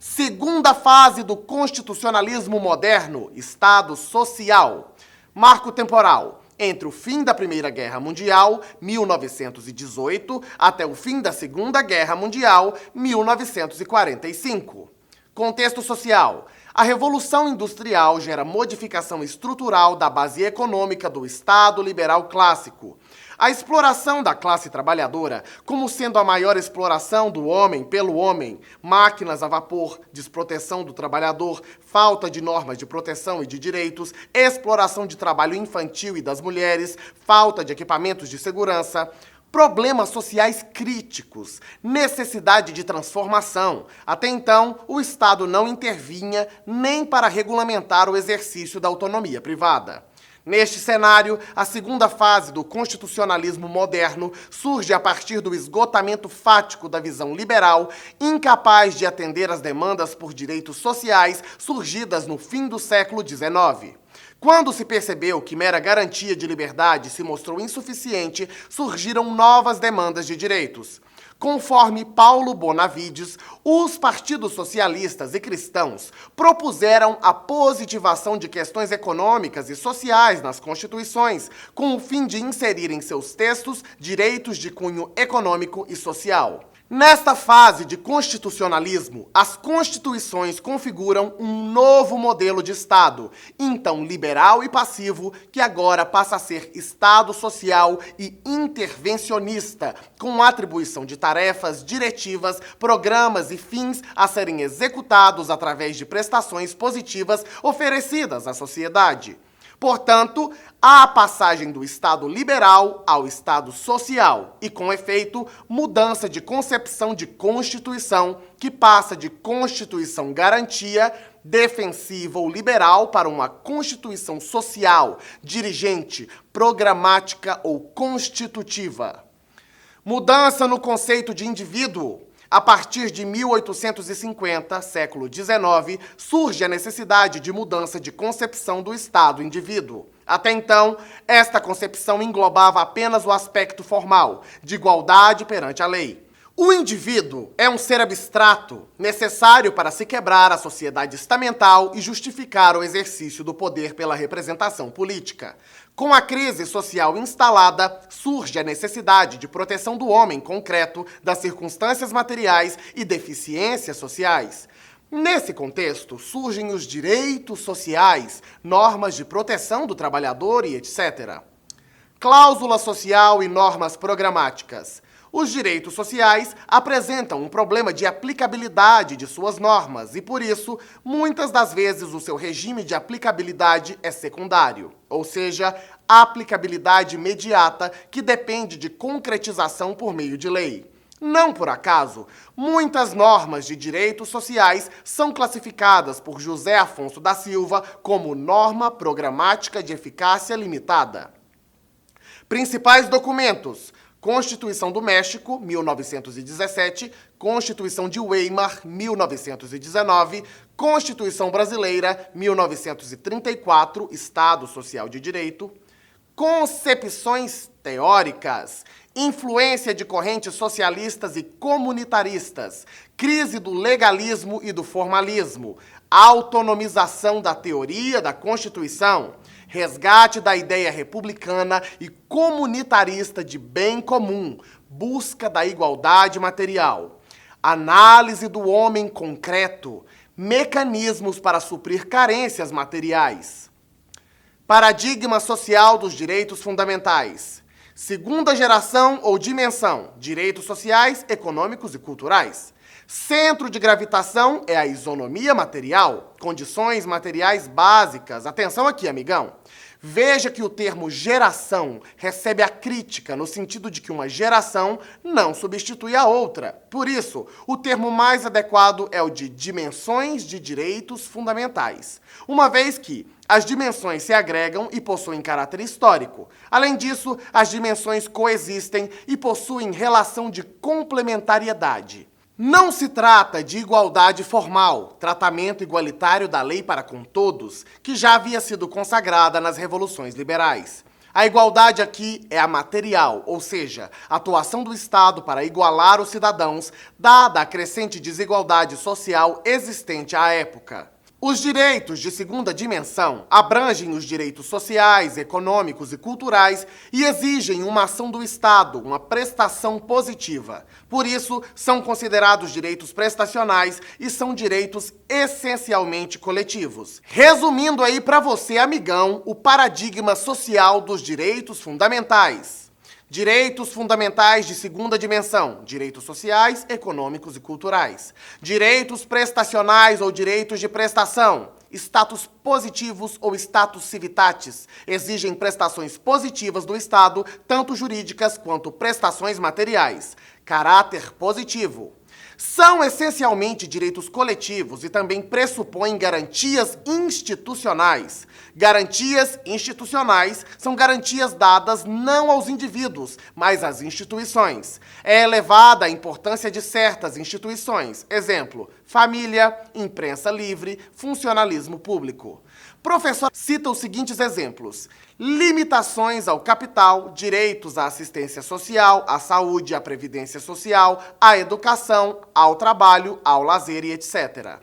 Segunda fase do constitucionalismo moderno, Estado social. Marco temporal: entre o fim da Primeira Guerra Mundial, 1918, até o fim da Segunda Guerra Mundial, 1945. Contexto social: a Revolução Industrial gera modificação estrutural da base econômica do Estado liberal clássico. A exploração da classe trabalhadora, como sendo a maior exploração do homem pelo homem, máquinas a vapor, desproteção do trabalhador, falta de normas de proteção e de direitos, exploração de trabalho infantil e das mulheres, falta de equipamentos de segurança, problemas sociais críticos, necessidade de transformação. Até então, o Estado não intervinha nem para regulamentar o exercício da autonomia privada. Neste cenário, a segunda fase do constitucionalismo moderno surge a partir do esgotamento fático da visão liberal, incapaz de atender às demandas por direitos sociais surgidas no fim do século XIX. Quando se percebeu que mera garantia de liberdade se mostrou insuficiente, surgiram novas demandas de direitos. Conforme Paulo Bonavides, os partidos socialistas e cristãos propuseram a positivação de questões econômicas e sociais nas constituições, com o fim de inserir em seus textos direitos de cunho econômico e social. Nesta fase de constitucionalismo, as constituições configuram um novo modelo de Estado, então liberal e passivo, que agora passa a ser Estado social e intervencionista, com atribuição de tarefas, diretivas, programas e fins a serem executados através de prestações positivas oferecidas à sociedade. Portanto, há a passagem do Estado liberal ao Estado social e, com efeito, mudança de concepção de Constituição, que passa de Constituição garantia, defensiva ou liberal para uma Constituição social, dirigente, programática ou constitutiva. Mudança no conceito de indivíduo. A partir de 1850, século XIX, surge a necessidade de mudança de concepção do Estado-indivíduo. Até então, esta concepção englobava apenas o aspecto formal, de igualdade perante a lei. O indivíduo é um ser abstrato, necessário para se quebrar a sociedade estamental e justificar o exercício do poder pela representação política. Com a crise social instalada, surge a necessidade de proteção do homem concreto, das circunstâncias materiais e deficiências sociais. Nesse contexto, surgem os direitos sociais, normas de proteção do trabalhador e etc. Cláusula social e normas programáticas. Os direitos sociais apresentam um problema de aplicabilidade de suas normas e, por isso, muitas das vezes o seu regime de aplicabilidade é secundário, ou seja, a aplicabilidade imediata que depende de concretização por meio de lei. Não por acaso, muitas normas de direitos sociais são classificadas por José Afonso da Silva como norma programática de eficácia limitada. Principais documentos: Constituição do México, 1917, Constituição de Weimar, 1919, Constituição Brasileira, 1934, Estado Social de Direito. Concepções teóricas: influência de correntes socialistas e comunitaristas, crise do legalismo e do formalismo, autonomização da teoria da Constituição, resgate da ideia republicana e comunitarista de bem comum, busca da igualdade material, análise do homem concreto, mecanismos para suprir carências materiais. Paradigma social dos direitos fundamentais. Segunda geração ou dimensão, direitos sociais, econômicos e culturais. Centro de gravitação é a isonomia material, condições materiais básicas. Atenção aqui, amigão. Veja que o termo geração recebe a crítica no sentido de que uma geração não substitui a outra. Por isso, o termo mais adequado é o de dimensões de direitos fundamentais, uma vez que as dimensões se agregam e possuem caráter histórico. Além disso, as dimensões coexistem e possuem relação de complementariedade. Não se trata de igualdade formal, tratamento igualitário da lei para com todos, que já havia sido consagrada nas revoluções liberais. A igualdade aqui é a material, ou seja, a atuação do Estado para igualar os cidadãos, dada a crescente desigualdade social existente à época. Os direitos de segunda dimensão abrangem os direitos sociais, econômicos e culturais e exigem uma ação do Estado, uma prestação positiva. Por isso, são considerados direitos prestacionais e são direitos essencialmente coletivos. Resumindo aí para você, amigão, o paradigma social dos direitos fundamentais. Direitos fundamentais de segunda dimensão, direitos sociais, econômicos e culturais. Direitos prestacionais ou direitos de prestação, status positivos ou status civitatis, exigem prestações positivas do Estado, tanto jurídicas quanto prestações materiais. Caráter positivo. São essencialmente direitos coletivos e também pressupõem garantias institucionais. Garantias institucionais são garantias dadas não aos indivíduos, mas às instituições. É elevada a importância de certas instituições, exemplo, família, imprensa livre, funcionalismo público. Professor cita os seguintes exemplos: limitações ao capital, direitos à assistência social, à saúde, à previdência social, à educação, ao trabalho, ao lazer e etc.